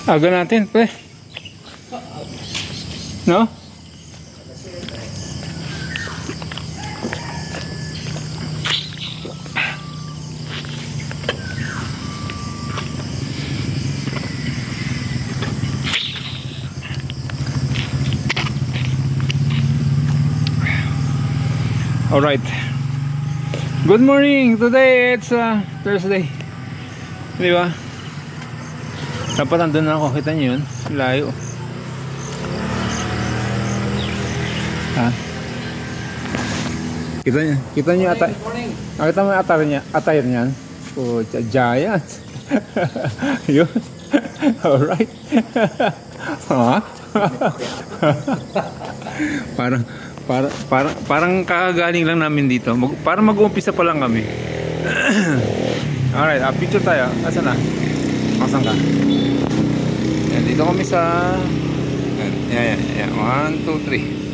Aga natin, pre. No? Alright. Good morning. Today it's Thursday. Di ba? Dapat nandun na ako. Kita nyo yun? Layo. Ha? Kita nyo atay. Nakita mo yung atay niyan? Oh, giant. Yun. Alright. Ha? Parang kakagaling lang namin dito. Parang mag-uumpisa pa lang kami. Alright, picture tayo. Asan na? Asan ka? Yan, dito kami sa... Yan. 1, 2, 3.